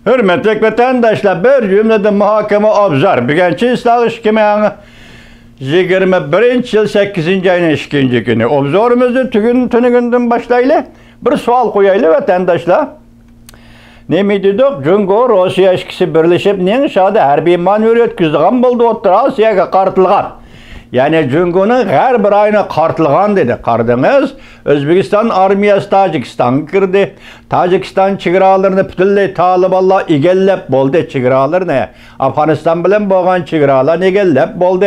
Hürmetli vatandaşlar, bir cümlede muhakeme obzor. Bugünkü ıslah işkemeğini 21 yıl 8. ayının 2. günü. Obzorumuzu tünügünden başlayla bir sual koyaylı vatandaşlar. Ne mi dedik? Cungo, Rusya işkisi birleşip neyin şahı harbiy manevr ötküzdüğün buldu otur Asiyaga qartılgan. Yani Cungo'nun her bir ayına qartılgan dedi. Qardınız, Özbekistan armiyası Tajikistan'a girdi. Tajikistan çigiralarını bütünley Talibanlar egellep boldu çigiralarını. Afganistan bilen bolgan çigiralarını egellep boldu.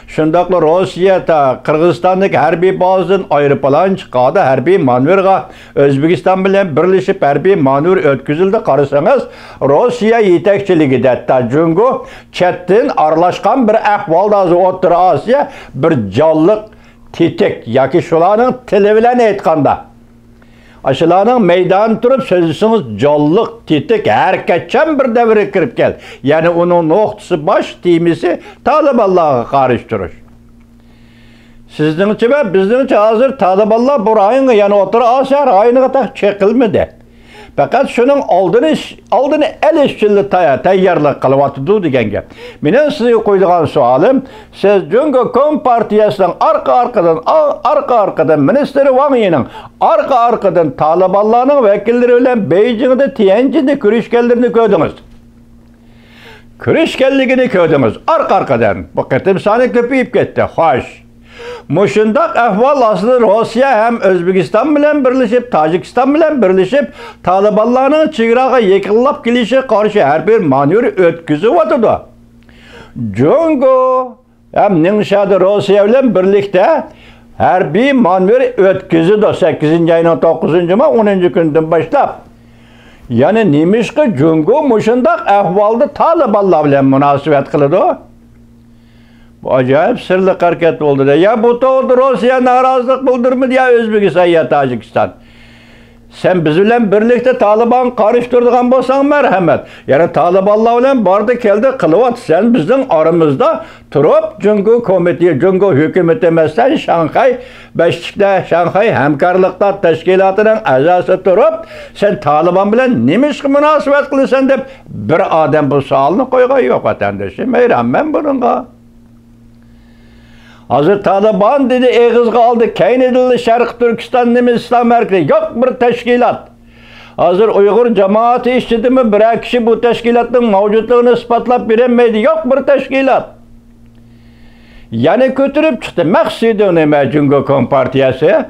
Şundaqla Rusya ta Kırgızistan'daki harbiy bazıdan aeroplan çıqadı harbiy manevra. Özbekistan bilen birleşip harbiy manevr ötküzüldü. Qarısanız Rusya yetekçiligide ta Cungo chetdan aralashgan bir ahvolda O'rta Osiyo bir jonliq tetik yoki shularning tili bilan aytganda aşılarının meydan turup sözlüsünüz jonliq tetik harakatchan bir davrga kirib keldi. Yani onun noktası baş timisi Talibanlarga qarshi turish. Sizningcha va bizningcha hozir Talibanlar bu rayonga, yani O'rta Osiyo rayoniga tak chekilmadi. Fakat şunun aldını el işçili tayyorlik qilyapti degan gap. Mening sizga qo'ydigan savolim, siz Cungo Kompartiyasining arka-arkadan ministri Wang Yining arka-arkadan Talibanlarning vakillari bilan Beijingda Tianjinda ko'rishganlarini ko'rdingiz. Ko'rishganligini ko'rdingiz arka-arkadan. Bu qatim soni ko'payib ketdi. Xo'sh. Muşundak ahval aslında Rusya hem Özbekistan bilen birleşip, Tacikistan bilen birleşip Talibanlarının çigirağa yakınlap gelişe karşı her bir manevr ötküzü vardı. Cungo hem Ningşadı Rusya bilen birlikte her bir manevr ötküzü de 8. ayının 9. ma 10. günden başlap. Yani neymiş ki Cungo muşundak ahvalda Talibanlar bilen münasebet kılıdı. Bu acayip sırlık hareket oldu da. Ya bu da Rusya narazılık bildirmedi ya Özbekistan ya Tacikistan. Sen bizimle birlikte Taliban karıştırdıgan bolsan merhamet. Yani Talibanlar bilen bardı keldi kılıvat. Sen bizim aramızda turup Cungo hükümeti emezsen Şanghay Beşik'te Şanghay Hemkarlıklar Teşkilatı'nın azası turup sen Taliban bilen nemiş ki münasebet kılırsan deyip bir adam bu sualını koygan yok vatandaşım. Meyran bununla. Hazır Taliban dedi eğiz kaldı. Keyin edildi Şarkı Türkistan nimiz İslam merkezi. Yok bir teşkilat. Hazır Uygur cemaati işçidi mi bir kişi bu teşkilatın mevcutluğunu ispatlap veremeydi. Yok bir teşkilat. Yani götürüp çıktı. Maksidi ne Cungo Kompartiyası?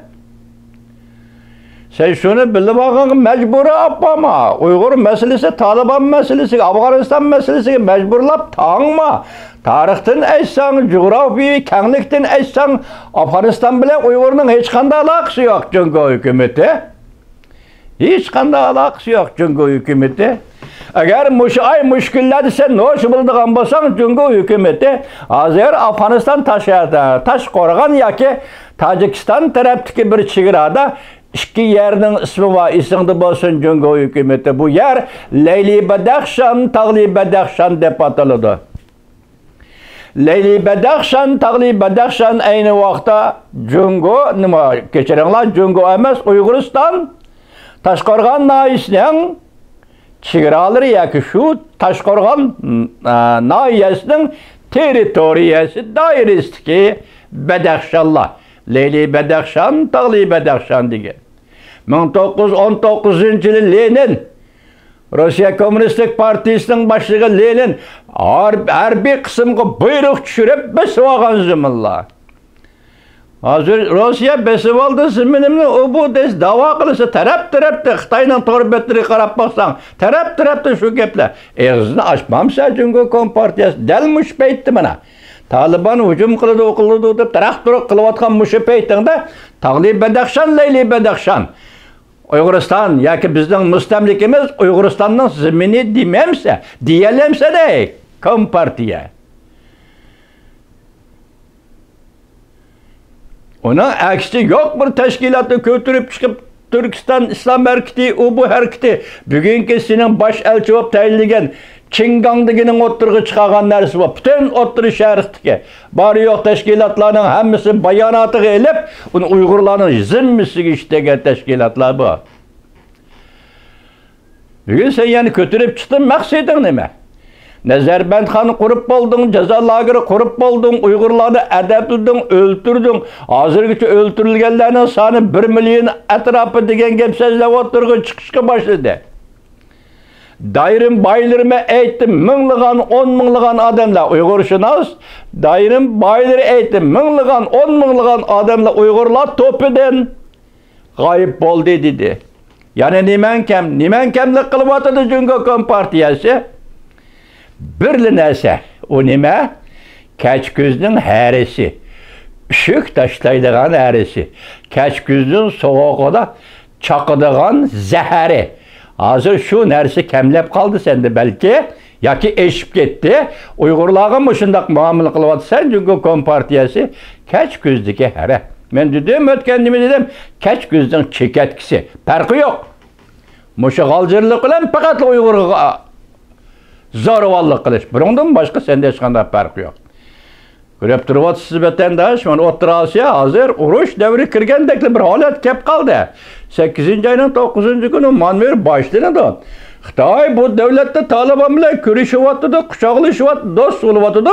Sen şunu bilip bakın mecburi yapma. Uygur meselesi, Taliban meselesi, Afganistan meselesi mecburlap tanıma. Tarihten aytsan, coğrafi kenglikten aytsan, Afganistan bilen Uygur'un hiç qanday alakası yok Cungo hükümeti. Hiç qanday alakası yok Cungo hükümeti. Eğer müşkilleri sen noş bildiğin bolsan Cungo hükümeti hazır Afganistan taş korugan yoki Tacikistan tarafdaki bir çigirada İki yerinin ismi var, isimde bolsun Cungo hükümeti. Bu yer Leyli Badakhshan, Tağli Badakhshan dep atıldı. Leyli Badakhshan, Tağli Badakhshan aynı vaqtda Cungo, nima kechiringlar, Cungo emas, Uyg'uriston Toshqo'rg'on noyisining chegaralari yoki shu Toshqo'rg'on noyisining territoriyasi doirasidagi Badakhshanlar. Leyli Badakhshan, Tağli Badakhshan degan. 1919 yılı Lenin, Rusya Komünistik Partisi'nin başlığı Lenin, her bir kısımda buyruk düşürüp besip algan zımınlar. Hazır Rusya besip aldı zımınımını, o bu des dava kılısı tarap-taraptı, Xitay'nın torbetleri qarap baksan, tarap-taraptı şu gepler. Ağzını açmamsa Cungo Kompartiyası, delmiş peytti bana. Taliban hücum kılıdı, okuludu deyip tarak-turak kılıvatkan muşu peytinde Tağli Badakhshan, Leyli Badakhshan. Uyg'uriston yoki bizning mustamlikimiz Uyg'uristonning zimini dememse, diyelemse de Kompartiya. Ona aksi yok bir teşkilatı götürüp çıkıp Türkistan İslam hareketi, bu hareketi bugünkü senin baş elçi olup tayinlagan Çingang'daginin o'ttirg'i chiqargan narsa bor. Bütün o'ttiri sharqdagi bari yo'q tashkilotlarning hammasi bayonotiga elib, uni Uyg'urlarning zimmasiga ishlagan tashkilotlar bor. Bugün sen yani kötürüp çıktın, maksidin nime? Nazarbandxanı kurup boldun, ceza lageri kurup boldun, Uygurlarını edepledin, öldürdün. Hazırgıçı öldürülgenlerinin sanı 1 milyon etrafı degen gep sözlep oturgun çıkışka başladı. Dayırım baylarıma eyttim, mınlıgan, 10 mınlıgan adamla Uygurşunas. Dayırım bayları eyttim, mınlıgan, 10 mınlıgan adamla Uygurlar topiden gayip boldu dedi. Yani nimen kemlik kılıp atıdı Cumhuriyet Kompartiyası. Birli nese, o nime? Keçgüzün herisi. Işık taşlaydıgan herisi. Keçgüzün soğuğuna çakıdıgan zeheri. Hazır şu nersi kemlep kaldı sende belki. Ya ki eşip gitti. Uygurlarga mı şundak muamele kılıp atı sen Cumhuriyet Kompartiyası. Keçgüzdeki here. Ben dedim ötkendimi dedim. Keçgüzün çeketkisi. Farkı yok. Muşu galcırlık ile fakat Uygur'a zorvallık kılış. Bundan başka sende hiç kadar farkı yok. Görüp turvatsız vatandaş, O'rta Asiya hazır uruş devri kirgendekli bir halat kep kaldı. 8. ayının 9. günü manver başlandı. Xitay bu devlette Taliban bilen körüşüvatıdı, kucaklaşıvatıdı, dost oluvatıdı.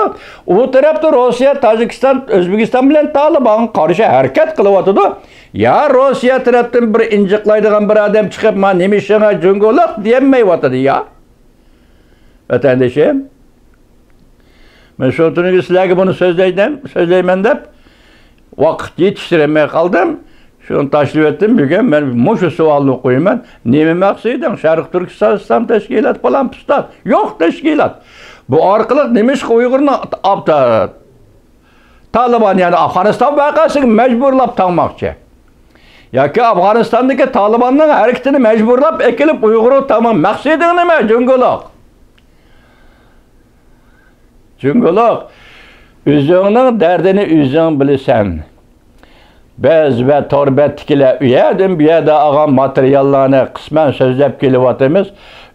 O tarafta Rusya, Tacikistan, Özbekistan bilen Taliban karşı hareket kılıvatıdı. Ya Rusya taraftan bir inciklaydıgan bir adam çıkıp ma nemişine cüngolak diyemmeyivatıdı ya. Vatandaşım. Ben şu oturun sizlerge bunu söyleymen dep vakit yetiştiremeye kaldım. Şunu taşrif ettim bugün ben muşu sualını koyayım ben. Nemi maksıydın? Şarkı Türkistan İslam Teşkilat falan pistan. Yok teşkilat. Bu arkalık nemiş ki Uygur'un Taliban yani Afganistan vakasını mecburlap tanımakçı. Ya ki Afganistan'daki Taliban'ın hareketini mecburlap ekilip Uygur'u tamam. Maksıydın neme? Cüngülük. Cüngülük. Üzüğünün derdini üzüğün bilirsen. Bez ve torbet ile üyedim bir yerde ağam materyallarını kısmen sözlep kelivatımız.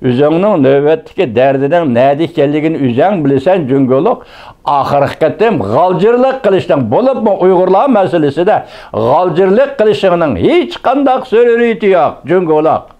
Üzüğünün nöbetdeki derdinin nedik geldiğini üzüğün bilirsen Cüngülük. Ahirketim galcırlık kılıştan bulup mu Uygurlar meselesi de galcırlık kılışının hiç kandak sürürüytü yok Cüngülük.